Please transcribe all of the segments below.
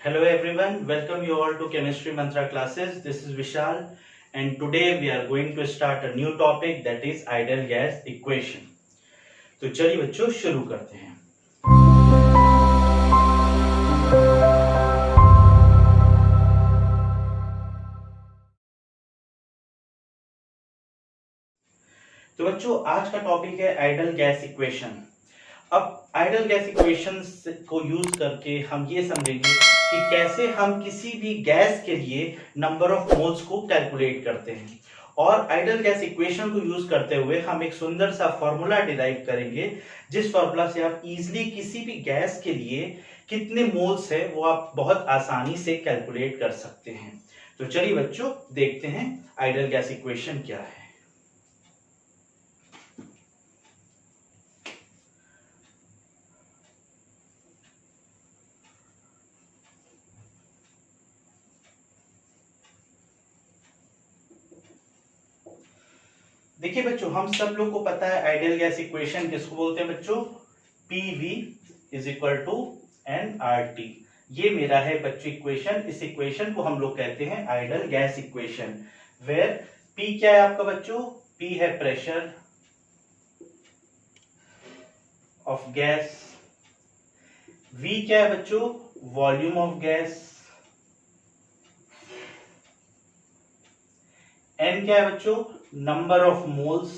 Hello everyone, welcome you all to Chemistry Mantra classes. This is Vishal and today we are going to start a new topic that is ideal gas equation. तो चलिए बच्चों शुरू करते हैं। तो बच्चों आज का टॉपिक है आइडियल गैस इक्वेशन। अब आइडियल गैस इक्वेशन को यूज करके हम ये समझेंगे कि कैसे हम किसी भी गैस के लिए नंबर ऑफ मोल्स को कैलकुलेट करते हैं और आइडियल गैस इक्वेशन को यूज करते हुए हम एक सुंदर सा फॉर्मूला डिराइव करेंगे जिस फॉर्मूला से आप इजीली किसी भी गैस के लिए कितने मोल्स है वो आप बहुत आसानी से कैलकुलेट कर सकते हैं। तो चलिए बच्चों देखते हैं आइडियल गैस इक्वेशन क्या है। देखिए बच्चों हम सब लोग को पता है आइडियल गैस इक्वेशन किसको बोलते हैं बच्चों, PV is equal to nRT। ये मेरा है बच्चों इक्वेशन। इस इक्वेशन को हम लोग कहते हैं ideal gas equation where P क्या है आपका बच्चों, P है प्रेशर ऑफ गैस, V क्या है बच्चों, वॉल्यूम ऑफ गैस, N क्या है बच्चों, नंबर ऑफ मोल्स,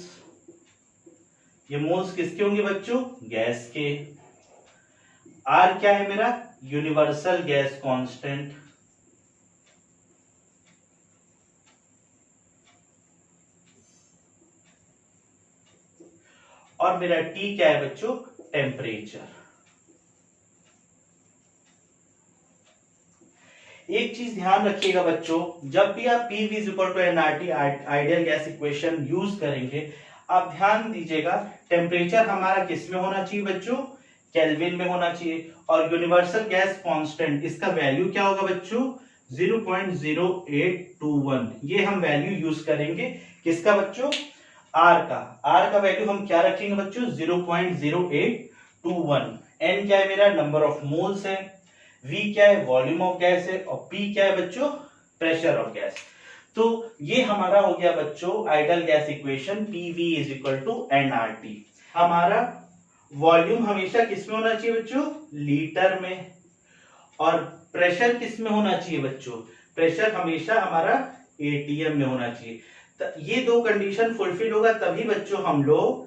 ये मोल्स किसके होंगे बच्चों, गैस के। R क्या है मेरा, यूनिवर्सल गैस कांस्टेंट, और मेरा T क्या है बच्चों, टेम्परेचर। एक चीज ध्यान रखिएगा बच्चों, जब भी आप PV is equal to nRT ideal gas equation use करेंगे आप ध्यान दीजिएगा टेम्परेचर हमारा किस में होना चाहिए बच्चों, केल्विन में होना चाहिए, और यूनिवर्सल गैस कांस्टेंट इसका वैल्यू क्या होगा बच्चों, 0.0821। ये हम वैल्यू यूज करेंगे किसका बच्चों, R का वैल्यू हम क्या रखेंगे बच्चों, 0.0821। N क्या है मेरा, नंबर ऑफ मोल्स है, V क्या है, वॉल्यूम ऑफ गैस है, और P क्या है बच्चों, प्रेशर ऑफ गैस। तो ये हमारा हो गया बच्चों ideal gas equation PV is equal to nRT। हमारा वॉल्यूम हमेशा किस में होना चाहिए बच्चों, लीटर में, और प्रेशर किस में होना चाहिए बच्चों, प्रेशर हमेशा हमारा ATM में होना चाहिए। तो ये दो कंडीशन फुलफिल होगा तभी बच्चों हम लोग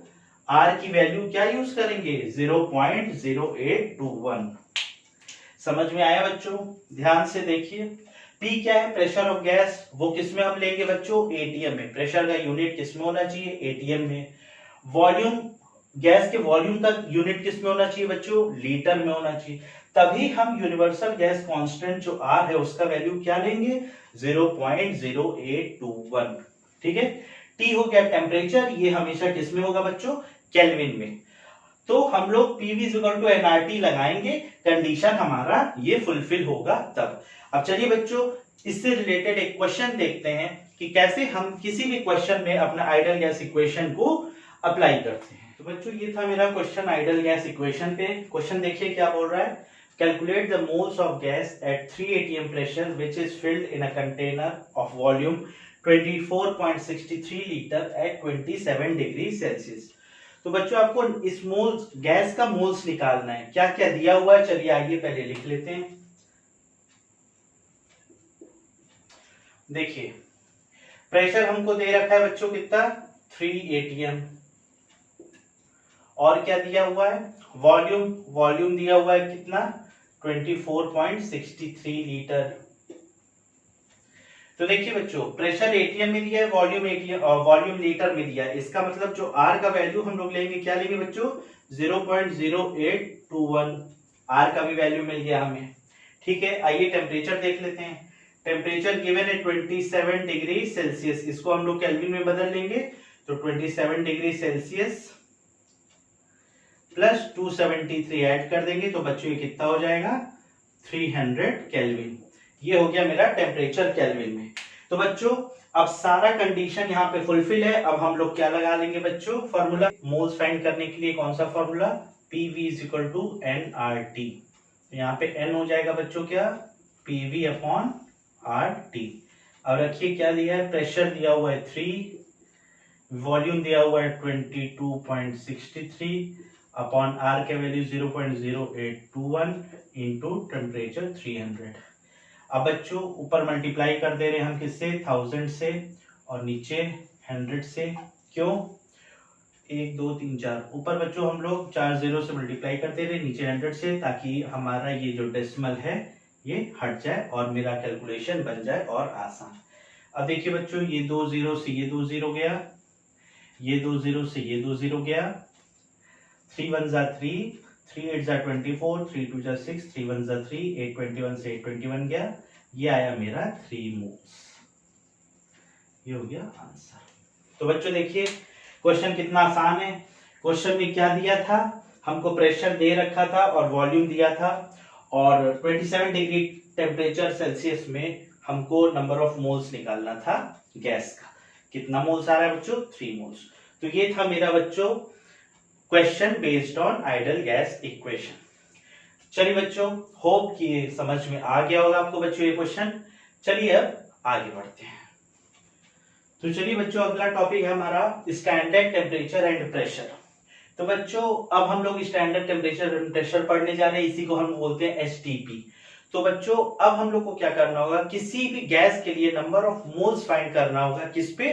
R की वैल्यू क्या यूज करेंगे, 0.0821। समझ में आया बच्चों, ध्यान से देखिए। P क्या है, प्रेशर ऑफ गैस, वो किसमें हम लेंगे बच्चों, ATM में। प्रेशर का यूनिट किसमें होना चाहिए, ATM में। वॉल्यूम, गैस के वॉल्यूम का यूनिट किसमें होना चाहिए बच्चों, लीटर में होना चाहिए। तभी हम यूनिवर्सल गैस कांस्टेंट जो R है उसका वैल्यू क्या लेंगे, 0.0821। ठीक है। T हो गया टेम्परेचर, ये हमेशा किसमें होगा बच्चों, केल्विन में। तो हम लोग PV is equal to nRT लगाएंगे, कंडीशन हमारा ये फुलफिल होगा तब। अब चलिए बच्चों इससे रिलेटेड एक क्वेश्चन देखते हैं कि कैसे हम किसी भी क्वेश्चन में अपना आइडियल गैस इक्वेशन को अप्लाई करते हैं। तो बच्चों ये था मेरा क्वेश्चन आइडियल गैस इक्वेशन पे। क्वेश्चन देखिए क्या बोल रहा है, calculate the moles of gas eight 3 atm pressure which is filled in a container of volume 24.63 litre at 27 degree Celsius. तो बच्चों आपको इस मोल्स, गैस का मोल्स निकालना है। क्या क्या दिया हुआ है, चलिए आइए पहले लिख लेते हैं। देखिए प्रेशर हमको दे रखा है बच्चों कितना, 3 atm, और क्या दिया हुआ है, वॉल्यूम दिया हुआ है कितना, 24.63 लीटर। तो देखिए बच्चों प्रेशर ATM में दिया है, वॉल्यूम लीटर में दिया है। इसका मतलब जो R का वैल्यू हम लोग लेंगे, क्या लेंगे बच्चों, 0.0821। R का भी वैल्यू मिल गया हमें। ठीक है, आइए टेम्परेचर देख लेते हैं। टेम्परेचर गिवन है 27 डिग्री सेल्सियस, इसको हम लोग केल्विन में बदल लेंगे। तो 27 डिग्री सेल्सियस प्लस 273 ऐड कर देंगे तो बच्चों ये कितना हो जाएगा, 300 केल्विन। ये हो गया मेरा टेम्परेचर केल्विन में। तो बच्चों अब सारा कंडीशन यहाँ पे फुलफिल है। अब हम लोग क्या लगा लेंगे बच्चों, फॉर्मूला मोल्स फाइंड करने के लिए कौन सा formula, PV is equal to nRT। यहाँ पे n हो जाएगा बच्चों क्या, PV अपॉन RT। अब रखिए क्या दिया है, प्रेशर दिया हुआ है 3, वॉल्यूम दिया हुआ है 22.63 अपॉन R के वैल्यू 0.0821 इंटू टेम्परेचर 300। अब बच्चों ऊपर मल्टीप्लाई कर दे रहे हैं हम किससे, 1000 से, और नीचे 100 से। क्यों, 1 2 3 4, ऊपर बच्चों हम लोग 4 0 से मल्टीप्लाई कर दे रहे हैं, नीचे 100 से, ताकि हमारा ये जो डेसिमल है ये हट जाए और मेरा कैलकुलेशन बन जाए और आसान। अब देखिए बच्चों, ये 2 0 से ये 2 0 गया, ये 2 0 से ये 2 0 गया, 3 1 जा 3, 3 8 जा 24, 3 2 जा 6, 3 1 जा 3, 8 21 से 8 21 गया, ये आया मेरा 3 मोल्स। ये हो गया आंसर। तो बच्चों देखिए क्वेश्चन कितना आसान है। क्वेश्चन में क्या दिया था, हमको प्रेशर दे रखा था और वॉल्यूम दिया था, और 27 डिग्री टेम्परेचर सेल्सियस में हमको नंबर ऑफ मोल्स निकालना था गैस का। कितना मोल्स आ रहा है बच्चों, 3 मोल्स। तो ये था मेरा बच्चों question based on idol gas equation. चलिए बच्चों, होप कि ये समझ में आ गया होगा आपको बच्चों ये क्वेश्चन। चलिए अब आगे बढ़ते हैं। तो चलिए बच्चों, अगला टॉपिक है हमारा स्टैंडर्ड टेम्परेचर एंड प्रेशर। तो बच्चों अब हम लोग स्टैंडर्ड टेम्परेचर एंड प्रेशर पढ़ने जा रहे हैं, इसी को हम बोलते हैं STP। तो बच्चों अब हम लोग को क्या करना होगा, किसी भी गैस के लिए नंबर ऑफ मोल्स फाइंड करना होगा, किस पे,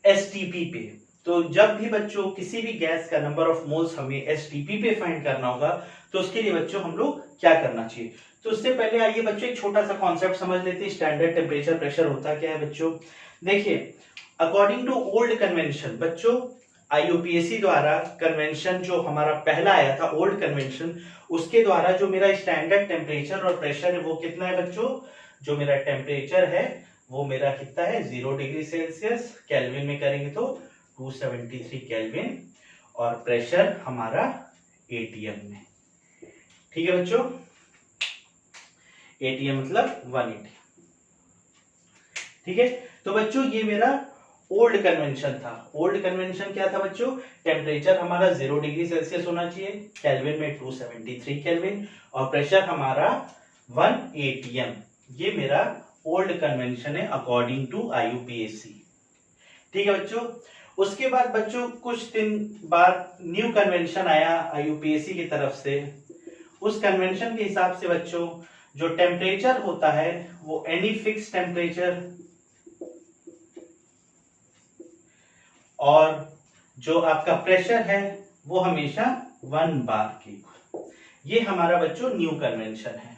STP पे। तो जब भी बच्चों किसी भी गैस का नंबर ऑफ मोल्स हमें STP पे फाइंड करना होगा, तो उसके लिए बच्चों हम लोग क्या करना चाहिए। तो उससे पहले आइए बच्चों एक छोटा सा कॉन्सेप्ट समझ लेते हैं, स्टैंडर्ड टेम्परेचर प्रेशर होता क्या है बच्चों। देखिए अकॉर्डिंग टू ओल्ड कन्वेंशन बच्चों, IUPAC द्वारा कन्वेंशन जो हमारा पहला आया था ओल्ड कन्वेंशन, उसके द्वारा जो मेरा स्टैंडर्ड टेम्परेचर और प्रेशर है वो कितना है बच्चों, जो मेरा टेम्परेचर है वो मेरा कितना है 0 डिग्री सेल्सियस, केल्विन में करेंगे तो 273 केल्विन, और प्रेशर हमारा ATM में। ठीक है बच्चों, ATM मतलब 180। ठीक है, तो बच्चों ये मेरा ओल्ड कन्वेंशन था। ओल्ड कन्वेंशन क्या था बच्चों, टेम्परेचर हमारा 0 डिग्री सेल्सियस होना चाहिए, केल्विन में 273 केल्विन, और प्रेशर हमारा 1 ATM। ये मेरा ओल्ड कन्वेंशन है अकॉर्डिंग टू IUPAC। ठीक है बच्चों, उसके बाद बच्चों कुछ दिन बाद न्यू कन्वेंशन आया IUPAC की तरफ से। उस कन्वेंशन के हिसाब से बच्चों जो टेम्परेचर होता है वो एनी फिक्स टेम्परेचर, और जो आपका प्रेशर है वो हमेशा 1 बार के इक्वल। ये हमारा बच्चों न्यू कन्वेंशन है।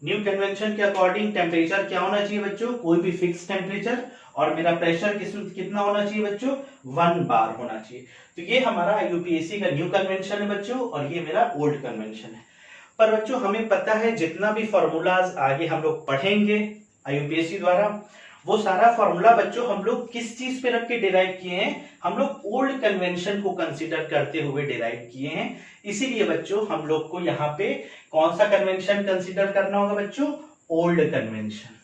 न्यू कन्वेंशन के अकॉर्डिंग टेम्परेचर क्या होना चाहिए बच्चों, कोई भी फिक्स टेम्परेचर, और मेरा प्रेशर कितना होना चाहिए बच्चों, 1 बार होना चाहिए। तो ये हमारा IUPAC का न्यू कन्वेंशन है बच्चों, और ये मेरा ओल्ड कन्वेंशन है। पर बच्चों हमें पता है जितना भी फॉर्मूलाज आगे हम लोग पढ़ेंगे IUPAC द्वारा, वो सारा फॉर्मूला बच्चों हम लोग किस चीज पे रख के डिराइव किए हैं, हम लोग ओल्ड कन्वेंशन को कंसीडर करते हुए डिराइव किए हैं। इसीलिए बच्चों हम लोग को यहाँ पे कौन सा कन्वेंशन कंसीडर करना होगा बच्चों, ओल्ड कन्वेंशन।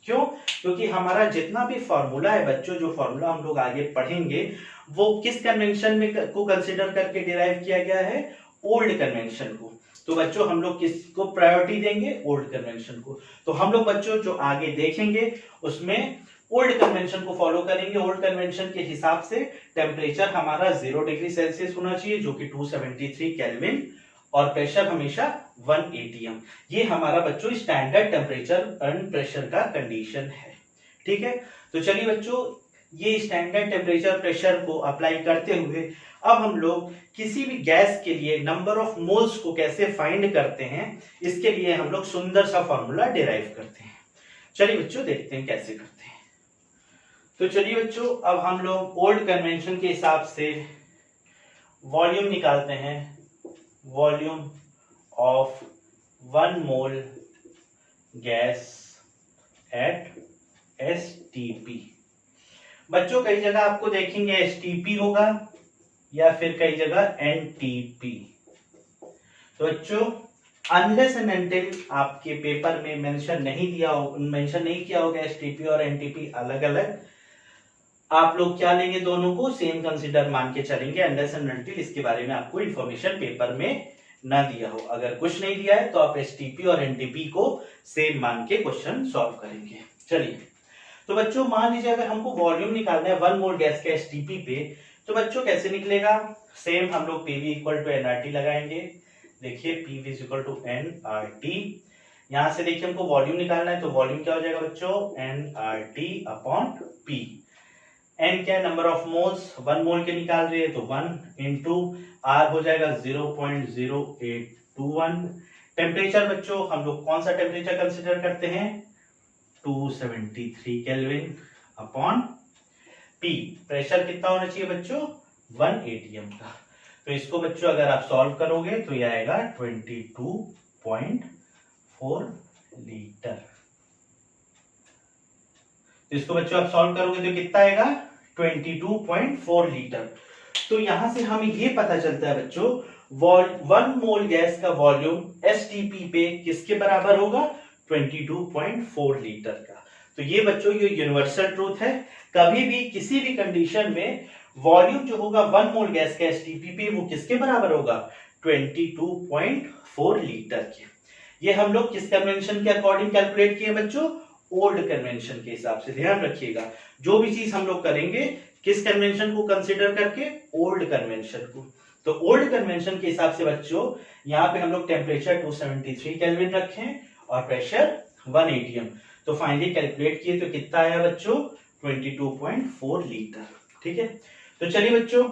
क्यों, क्योंकि हमारा जितना भी फॉर्मूला है बच्चों, जो फॉर्मूला हम लोग आगे पढ़ेंगे वो किस कन्वेंशन में को कंसीडर करके डिराइव किया गया है, ओल्ड कन्वेंशन को। तो बच्चों हम लोग किसको प्रायोरिटी देंगे, ओल्ड कन्वेंशन को। तो हम लोग बच्चों जो आगे देखेंगे उसमें ओल्ड कन्वेंशन को फॉलो करेंगे। ओल्ड कन्वेंशन के हिसाब से टेम्परेचर हमारा 0 डिग्री सेल्सियस होना चाहिए, जो कि 273 केल्विन, और प्रेशर हमेशा 1 ATM। ये हमारा बच्चों स्टैंडर्ड टेम्परेचर एंड प्रेशर का कंडीशन है। ठीक है, तो चलिए बच्चों ये स्टैंडर्ड टेम्परेचर प्रेशर को अप्लाई करते हुए अब हम लोग किसी भी गैस के लिए नंबर ऑफ मोल्स को कैसे फाइंड करते हैं, इसके लिए हम लोग सुंदर सा फॉर्मूला डिराइव करते हैं। चलिए बच्चों देखते हैं कैसे करते हैं। तो चलिए बच्चों अब हम लोग ओल्ड कन्वेंशन के हिसाब से वॉल्यूम निकालते हैं। Volume of 1 mole gas at STP। बच्चों कई जगह आपको देखेंगे STP होगा या फिर कई जगह NTP। तो बच्चों अनलेस एंड अनटिल आपके पेपर में मेंशन नहीं किया होगा STP और NTP अलग अलग, आप लोग क्या लेंगे, दोनों को सेम कंसीडर मान के चलेंगे। अनलेस एंड अनटिल इसके बारे में आपको इंफॉर्मेशन पेपर में ना दिया हो। अगर कुछ नहीं दिया है तो आप एसटीपी और एनटीपी को सेम मान के क्वेश्चन सॉल्व करेंगे। चलिए, तो बच्चों मान लीजिए अगर हमको वॉल्यूम निकालना है 1 मोल गैस के एसटीपी पे, तो बच्चों कैसे निकलेगा? सेम हम लोग पीवी इक्वल टू एनआरटी लगाएंगे। देखिए पीवी इक्वल टू एनआरटी, यहां से देखिए हमको वॉल्यूम निकालना है, तो वॉल्यूम क्या हो जाएगा बच्चों? NRT upon P. एन क्या है? नंबर ऑफ मोल्स, 1 मोल के निकाल रहे हैं तो 1 इंटू आर हो जाएगा 0.0821। टेम्परेचर बच्चों हम लोग कौन सा टेम्परेचर कंसिडर करते हैं? 273 केल्विन अपॉन पी। प्रेशर कितना होना चाहिए बच्चों? 1 एटीएम का। तो इसको बच्चों अगर आप सॉल्व करोगे तो ये आएगा 22.4 लीटर। तो इसको बच्चों आप सॉल्व करोगे तो कितना आएगा? 22.4 लीटर। तो यहां से हमें ये पता चलता है बच्चों 1 मोल गैस का वॉल्यूम एसटीपी पे किसके बराबर होगा? 22.4 लीटर का। तो ये बच्चों ये यूनिवर्सल ट्रूथ है, कभी भी किसी भी कंडीशन में वॉल्यूम जो होगा 1 मोल गैस का एसटीपी पे वो किसके बराबर होगा? 22.4 लीटर के। ये हम लोग किस कन्वेंशन के अकॉर्डिंग कैलकुलेट किए बच्चों? ओल्ड कन्वेंशन के हिसाब से। ध्यान रखिएगा, जो भी चीज हम लोग करेंगे किस कन्वेंशन को कंसीडर करके? ओल्ड कन्वेंशन को। तो ओल्ड कन्वेंशन के हिसाब से बच्चों यहाँ पे हम लोग टेम्परेचर 273 केल्विन रखें और प्रेशर 1 एटीएम। तो फाइनली कैलकुलेट किए तो कितना आया बच्चों? 22.4 लीटर। ठीक है, तो चलिए बच्चों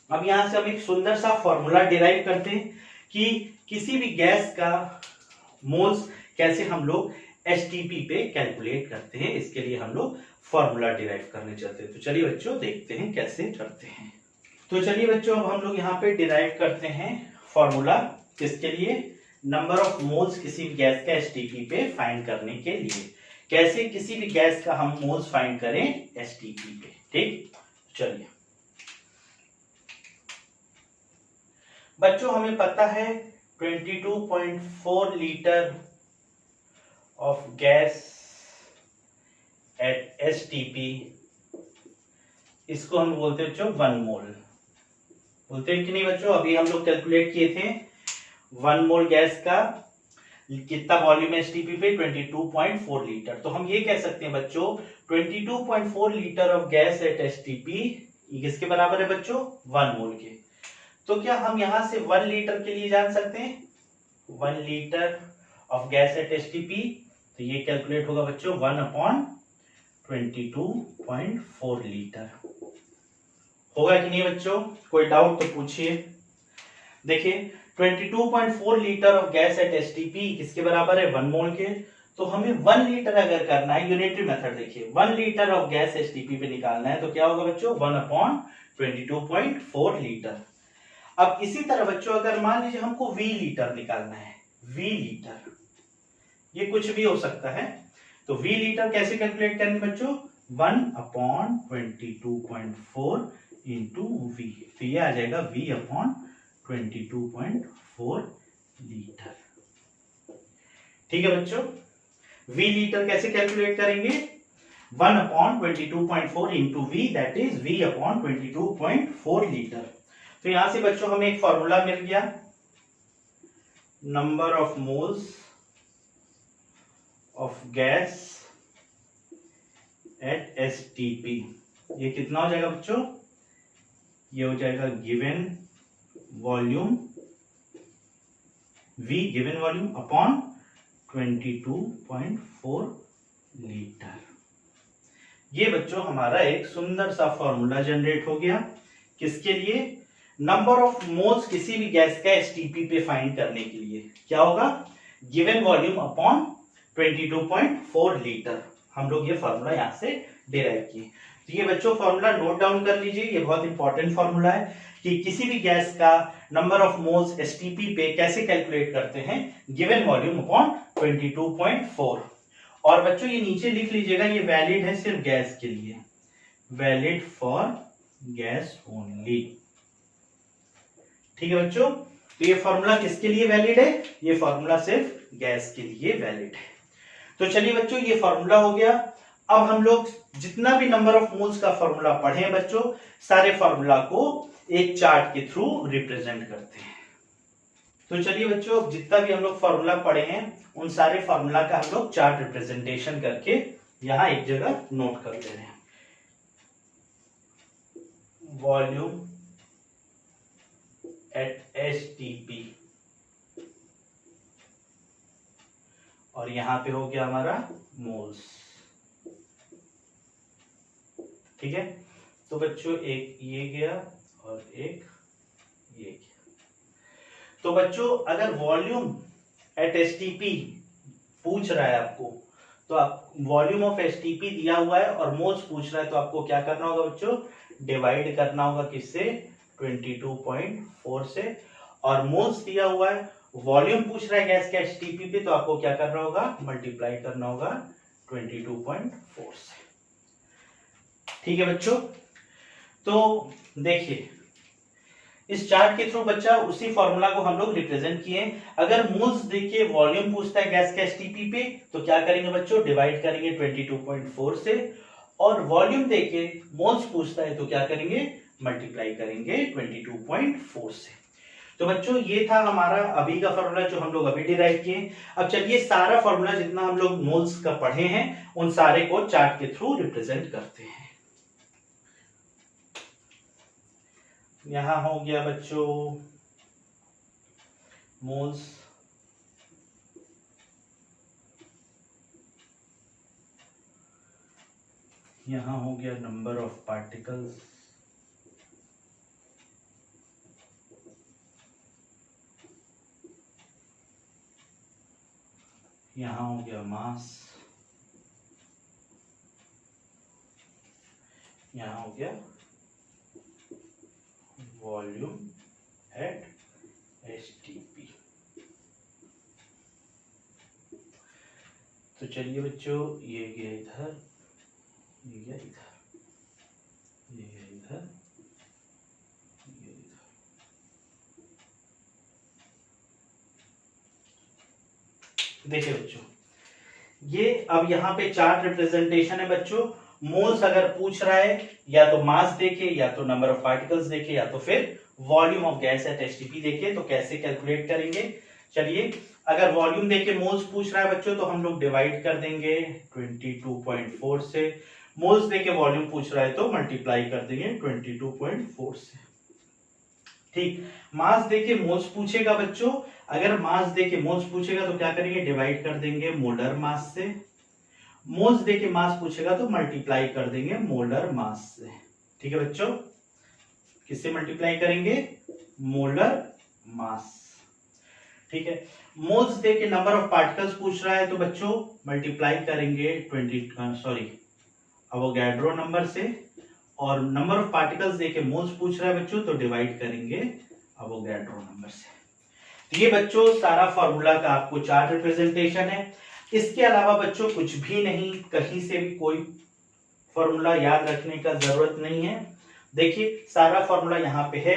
अब यहां से हम एक सुंदर सा फॉर्मूला डिराइव करते हैं कि किसी भी गैस का मोल्स कैसे हम लोग एसटीपी पे कैलकुलेट करते हैं। इसके लिए हम लोग फॉर्मूला डिराइव करने चलते हैं। तो चलिए बच्चों देखते हैं कैसे करते हैं। तो चलिए बच्चों अब हम लोग यहाँ पे डिराइव करते हैं फॉर्मूला, किसके लिए? नंबर ऑफ मोल्स किसी भी गैस का एसटीपी पे फाइंड करने के लिए। कैसे किसी भी गैस का हम मोल्स फाइंड करें एसटीपी पे। ठीक, चलिए बच्चों हमें पता है 22.4 litre of gas at STP, इसको हम बोलते हैं बच्चों 1 मोल। बोलते हैं कि नहीं बच्चों? अभी हम लोग कैलकुलेट किए थे 1 मोल गैस का कितना वॉल्यूम है एसटीपी पे? 22.4 लीटर। तो हम ये कह सकते हैं बच्चों 22.4 litre of gas at STP किसके बराबर है बच्चों? 1 मोल के। तो क्या हम यहां से 1 लीटर के लिए जान सकते हैं? 1 litre of gas at STP, तो ये कैलकुलेट होगा बच्चों 1/22.4 लीटर। होगा कि नहीं बच्चों? कोई डाउट तो पूछिए। देखिए 22.4 litre of gas at STP किसके बराबर है? 1 मोल के। तो हमें 1 लीटर अगर करना है, यूनिटरी मेथड देखिए, 1 लीटर ऑफ गैस एसटीपी पे निकालना है तो क्या होगा बच्चों? 1/22.4 लीटर। अब इसी तरह बच्चों अगर मान लीजिए हमको वी लीटर निकालना है, वी लीटर, ये कुछ भी हो सकता है, तो वी लीटर कैसे कैलकुलेट करेंगे बच्चों? 1/22.4 इंटू वी, तो ये आ जाएगा V/22.4 लीटर। ठीक है बच्चों, वी लीटर कैसे कैलकुलेट करेंगे? 1/22.4 into V, that is V/22.4 litre. तो यहां से बच्चों हमें एक फॉर्मूला मिल गया, number of moles of gas at STP. ये कितना हो जाएगा बच्चों? ये हो जाएगा given volume, V given volume upon 22.4 litre. ये बच्चों हमारा एक सुंदर सा फॉर्मूला जनरेट हो गया। किसके लिए? नंबर ऑफ मोल्स किसी भी गैस का एसटीपी पे फाइंड करने के लिए। क्या होगा? Given volume upon 22.4 litre. हम लोग ये फॉर्मूला यहां से डिराइव किए। तो ये बच्चों फॉर्मूला नोट डाउन कर लीजिए, ये बहुत इंपॉर्टेंट फॉर्मूला है कि किसी भी गैस का नंबर ऑफ मोल्स एसटीपी पे कैसे कैलकुलेट करते हैं, गिवन वॉल्यूम अपॉन 22.4। और बच्चों ये नीचे लिख लीजिएगा, ये वैलिड है सिर्फ गैस के लिए, वैलिड फॉर गैस ओनली। ठीक है बच्चों, तो ये फॉर्मूला किसके लिए वैलिड है? ये फॉर्मूला सिर्फ गैस के लिए वैलिड है। तो चलिए बच्चों ये फॉर्मूला हो गया। अब हम लोग जितना भी नंबर ऑफ मोल्स का फॉर्मूला पढ़े बच्चों, सारे फॉर्मूला को एक चार्ट के थ्रू रिप्रेजेंट करते हैं। तो चलिए बच्चों, अब जितना भी हम लोग फॉर्मूला पढ़े हैं उन सारे फॉर्मूला का हम लोग चार्ट रिप्रेजेंटेशन करके यहां एक जगह नोट कर ले रहे हैं। वॉल्यूम एट एसटीपी, और यहां पे हो गया हमारा मोल्स। ठीक है, तो बच्चों एक ये गया और एक ये गया। तो बच्चों अगर वॉल्यूम एट एसटीपी पूछ रहा है आपको, तो आप वॉल्यूम ऑफ एसटीपी दिया हुआ है और मोल्स पूछ रहा है, तो आपको क्या करना होगा बच्चों, डिवाइड करना होगा किससे, 22.4 से। और मोल्स दिया हुआ है, वॉल्यूम पूछ रहा है गैस के एसटीपी पे, तो आपको क्या करना होगा, मल्टीप्लाई करना होगा 22.4 से। ठीक है बच्चों, तो देखिए इस चार्ट के थ्रू बच्चा उसी फॉर्मूला को हम लोग रिप्रेजेंट किए। अगर मोल्स देखिए वॉल्यूम पूछता है गैस के एसटीपी पे, तो क्या करेंगे बच्चों, डिवाइड करेंगे 22.4 से। और वॉल्यूम देखिए मोल्स पूछता है तो क्या करेंगे, मल्टीप्लाई करेंगे 22.4 से। तो बच्चों ये था हमारा अभी का फॉर्मूला जो हम लोग अभी डिराइव किए। अब चलिए सारा फॉर्मूला जितना हम लोग मोल्स का पढ़े हैं उन सारे को चार्ट के थ्रू रिप्रेजेंट करते हैं। यहां हो गया बच्चों मोल्स, यहां हो गया नंबर ऑफ पार्टिकल्स, यहां हो गया मास, यहां हो गया वॉल्यूम एट एसटीपी। तो चलिए बच्चों ये गया इधर, ये गया इधर, ये गया इधर, ये इधर। देखिए बच्चों ये अब यहाँ पे चार्ट रिप्रेजेंटेशन है बच्चों। मोल्स अगर पूछ रहा है या तो मास देके, या तो नंबर ऑफ पार्टिकल्स देके, या तो फिर volume of gas at STP देके, तो कैसे कैलकुलेट करेंगे। चलिए अगर वॉल्यूम देके मोल्स पूछ रहा है बच्चों, तो हम लोग डिवाइड कर देंगे 22.4 से। मोल्स देके वॉल्यूम पूछ रहा है तो मल्टीप्लाई कर देंगे 22.4 से। ठीक, मास देके मोल्स पूछेगा बच्चों, अगर मास देके मोल्स पूछेगा तो क्या करेंगे, डिवाइड कर देंगे मोलर मास से। मोल्स देके मास पूछेगा तो मल्टीप्लाई कर देंगे मोलर मास से। ठीक है बच्चों, किससे मल्टीप्लाई करेंगे, मोलर मास। ठीक है, मोल्स देके नंबर ऑफ पार्टिकल्स पूछ रहा है तो बच्चों मल्टीप्लाई करेंगे अवोगाड्रो नंबर से। और नंबर ऑफ पार्टिकल्स देके मोल्स पूछ रहा है बच्चों, तो डिवाइड करेंगे अवोगाड्रो नंबर से। ये बच्चों सारा फॉर्मूला का आपको चार्ट रिप्रेजेंटेशन है। इसके अलावा बच्चों कुछ भी नहीं, कहीं से भी कोई फॉर्मूला याद रखने का जरूरत नहीं है। देखिए सारा फॉर्मूला यहाँ पे है।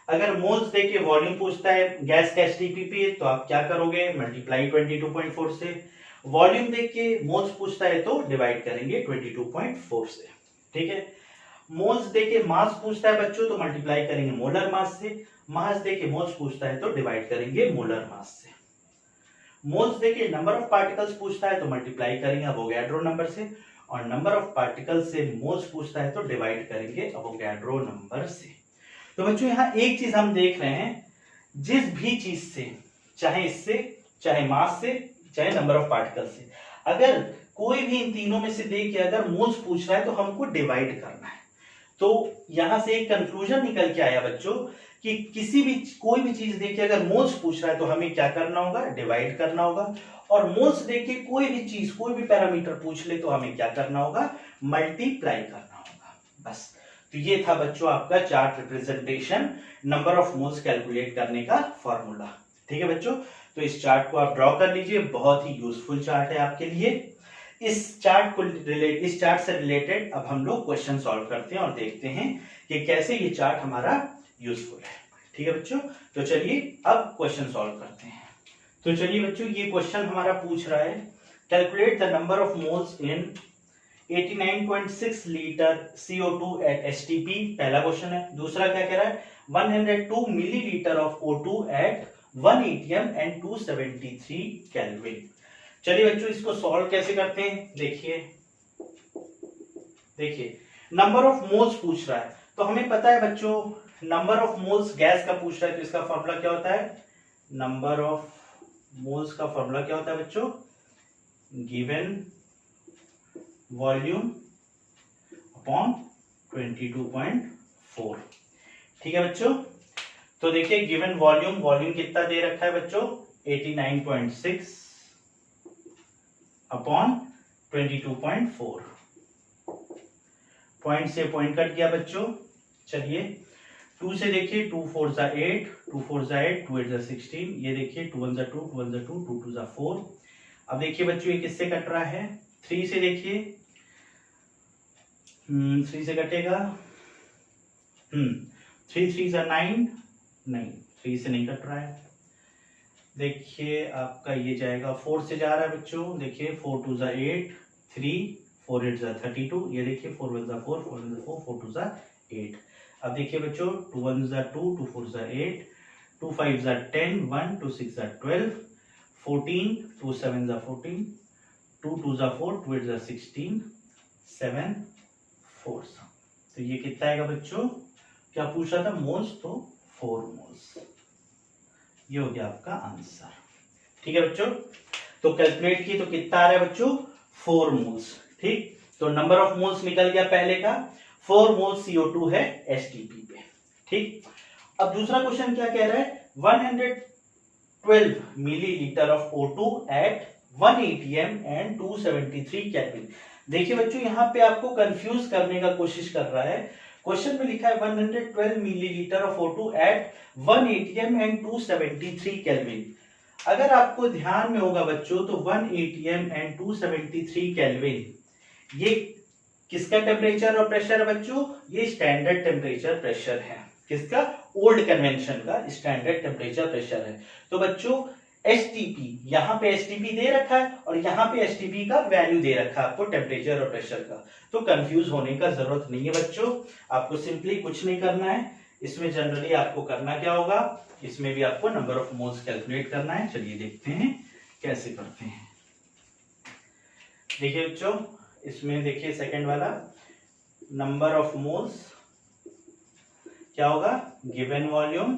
अगर मोल्स देके वॉल्यूम पूछता है गैस का एसटीपी पे, तो आप क्या करोगे, मल्टीप्लाई 22.4 से। वॉल्यूम देके मोल्स पूछता है तो डिवाइड करेंगे 22.4 से। ठीक है, मोल्स देके मास पूछता है बच्चों तो मल्टीप्लाई करेंगे मोलर मास से। मास देके मोल्स पूछता है तो डिवाइड करेंगे मोलर मास से। मोल्स देके नंबर ऑफ पार्टिकल्स पूछता है तो मल्टीप्लाई करेंगे अवोगाड्रो नंबर से। और नंबर ऑफ पार्टिकल्स से मोल्स पूछता है तो डिवाइड करेंगे अवोगाड्रो नंबर से। तो बच्चों यहाँ एक चीज हम देख रहे हैं, जिस भी चीज से, चाहे इससे, चाहे मास से, चाहे नंबर ऑफ पार्टिकल से, अगर कोई भी इन तीनों में से दे के अगर मोल्स पूछ रहा है तो हमको डिवाइड करना है। तो यहां से एक कंक्लूजन निकल के आया बच्चों कि किसी भी कोई भी चीज देके अगर मोल्स पूछ रहा है तो हमें क्या करना होगा, डिवाइड करना होगा। और मोल्स देके कोई भी चीज, कोई भी पैरामीटर पूछ ले तो हमें क्या करना होगा, मल्टीप्लाई करना होगा। बस, तो ये था बच्चों आपका chart representation, number of moles calculate करने का फॉर्मूला। ठीक है बच्चों, तो इस चार्ट को आप ड्रॉ कर लीजिए, बहुत ही यूजफुल चार्ट है आपके लिए। इस चार्ट से रिलेटेड अब हम लोग क्वेश्चन सॉल्व करते हैं और देखते हैं कि कैसे ये चार्ट हमारा यूजफुल है। ठीक है बच्चों, तो चलिए अब क्वेश्चन सॉल्व करते हैं। तो चलिए बच्चों ये क्वेश्चन हमारा पूछ रहा है, calculate the number of moles in 89.6 litre CO2 at STP, पहला क्वेश्चन है। दूसरा क्या कह रहा है, 102 millilitre of O2 at 1 atm and 273 kelvin. चलिए बच्चों इसको सॉल्व कैसे करते हैं, देखिए नंबर ऑफ मोल्स पूछ रहा है, तो हमें पता है बच्चों नंबर ऑफ मोल्स गैस का पूछ रहा है, तो इसका फॉर्मूला क्या होता है, नंबर ऑफ मोल्स का फॉर्मूला क्या होता है बच्चों, गिवन वॉल्यूम अपॉन 22.4। ठीक है बच्चों, तो देखिए गिवन वॉल्यूम कितना दे रखा है बच्चों, 89.6 अपॉन 22.4। पॉइंट से पॉइंट कट गया बच्चों। चलिए 2 से देखिए 2 4 जा 8, 2 4 जा 8, 2 8 जा 16, ये देखिए 2 1 जा 2, 2 1 जा 2, 2 2 जा 4। अब देखिए बच्चों ये किससे कट रहा है, 3 से देखिए 3 से कटेगा 3 3 जा 9, नहीं 3 से नहीं कट रहा है। देखिए आपका ये जाएगा 4 से जा रहा है बच्चों, देखिए 4 2 जा 8, 3 4 8 जा 32, ये देखिए 4 1 जा 4, 4 1 जा 4, 4 2 जा 8। अब देखिए बच्चों 2 1 जा 2, 2 4 जा 8, 2 5 जा 10, 1 2 6 जा 12, 14 2 7 जा 14, 2 2 जा 4, 2 8 जा 16, 7 4 सा। तो ये कितना आएगा बच्चों, क्या पूछ रहा था मोल्स, तो 4 मोल्स। ये हो गया आपका आंसर। ठीक है बच्चों, तो कैलकुलेट किए तो कितना आ रहा है बच्चों, 4 मोल्स। ठीक, तो नंबर ऑफ मोल्स निकल गया पहले का, 4 मोल्स CO2 है एसटीपी पे। ठीक, अब दूसरा क्वेश्चन क्या कह रहा है, 112 millilitre of O2 at 1 atm and 273 kelvin. देखिए बच्चों यहाँ पे आपको कंफ्यूज करने का कोशिश कर रहा है। क्वेश्चन में लिखा है 112 millilitre of O2 at 1 atm and 273 kelvin. अगर आपको ध्यान में होगा बच्चों तो 1 atm एंड 273 केल्विन ये किसका टेम्परेचर और प्रेशर है बच्चों, ये स्टैंडर्ड टेम्परेचर प्रेशर है, किसका, ओल्ड कन्वेंशन का स्टैंडर्ड टेम्परेचर प्रेशर है। तो बच्चों एसटीपी, यहाँ पे एसटीपी दे रखा है और यहाँ पे एसटीपी का वैल्यू दे रखा है आपको टेम्परेचर और प्रेशर का, तो कंफ्यूज होने का जरूरत नहीं है बच्चों। आपको सिंपली कुछ नहीं करना है, इसमें जनरली आपको करना क्या होगा, इसमें भी आपको नंबर ऑफ मोल्स कैलकुलेट करना है। चलिए देखते हैं कैसे करते हैं। देखिए बच्चों इसमें देखिए सेकंड वाला नंबर ऑफ मोल्स क्या होगा, given volume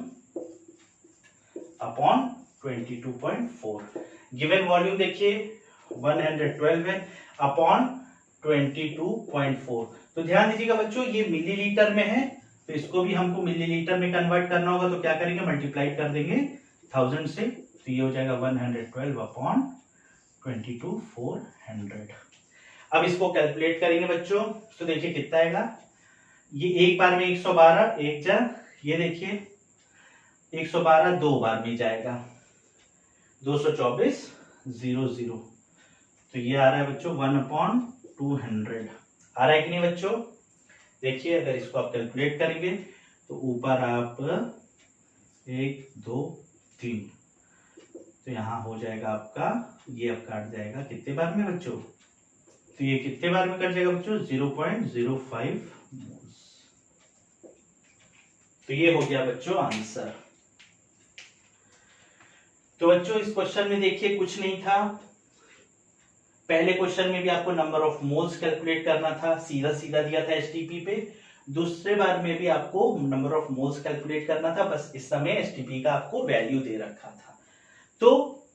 upon 22.4। Given volume देखिए 112 है अपॉन 22.4। तो ध्यान दीजिएगा बच्चों ये मिलीलीटर में है, तो इसको भी हमको मिलीलीटर में कन्वर्ट करना होगा, तो क्या करेंगे, मल्टीप्लाई कर देंगे 1000 से, तो ये हो जाएगा 112 अपॉन 22,400। अब इसको कैलकुलेट करेंगे बच्चों, तो देखिए कितना आएगा, ये एक बार में 112, एक जा, ये देखिए 112 दो बार में जाएगा 224 00, तो ये आ रहा है बच्चों 1/200 आ रहा है कि नहीं बच्चों। देखिए अगर इसको आप कैलकुलेट करेंगे तो ऊपर आप 1 2 3, तो यहाँ हो जाएगा आपका, ये अब काट जाएगा कितने बार में बच्चों, तो ये कितने बार में कट जाएगा बच्चों, 0.05 मोल्स। तो ये हो गया बच्चों आंसर। तो बच्चों इस क्वेश्चन में देखिए कुछ नहीं था, पहले क्वेश्चन में भी आपको नंबर ऑफ मोल्स कैलकुलेट करना था, सीधा सीधा दिया था एसटीपी पे। दूसरे बार में भी आपको नंबर ऑफ मोल्स कैलकुलेट करना था, बस इस समय एसटीपी का आपको वैल्यू दे रखा था। तो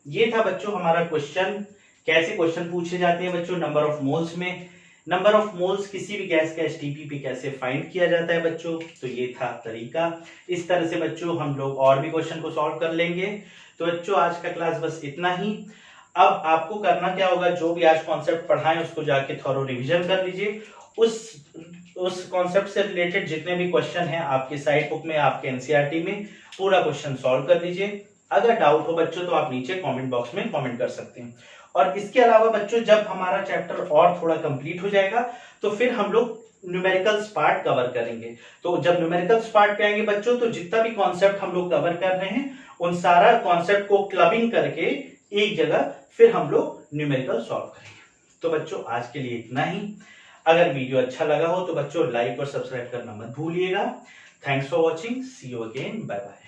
ये था बच्चों हमारा क्वेश्चन। कैसे क्वेश्चन पूछे जाते हैं बच्चों नंबर ऑफ मोल्स में, नंबर ऑफ मोल्स किसी भी गैस का एसटीपी पे कैसे फाइंड किया जाता है बच्चों, तो ये था तरीका। इस तरह से बच्चों हम लोग और भी क्वेश्चन को सॉल्व कर लेंगे। तो बच्चों आज का क्लास बस इतना ही। अब आपको करना क्या होगा, जो भी आज कॉन्सेप्ट पढ़ाएं उसको जाके थोड़ा रिवीजन कर लीजिए। उस कॉन्सेप्ट से रिलेटेड जितने भी क्वेश्चन हैं आपके साइट बुक में, आपके एनसीईआरटी में पूरा क्वेश्चन सॉल्व कर लीजिए। अगर डाउट हो बच्चों तो आप नीचे कमेंट बॉक्स में कमेंट कर सकते हैं। और इसके अलावा बच्चों जब हमारा चैप्टर और थोड़ा कंप्लीट हो जाएगा तो फिर हम लोग न्यूमेरिकल्स पार्ट कवर करेंगे। तो जब न्यूमेरिकल्स पार्ट पे आएंगे बच्चों तो जितना भी कॉन्सेप्ट हम लोग कवर कर रहे हैं उन सारा कॉन्सेप्ट को क्लबिंग करके एक जगह फिर हम लोग न्यूमेरिकल सॉल्व करेंगे। तो बच्चों आज के लिए इतना ही। अगर वीडियो अच्छा लगा हो तो बच्चों लाइक और सब्सक्राइब करना मत भूलिएगा। Thanks for watching, see you again, bye bye.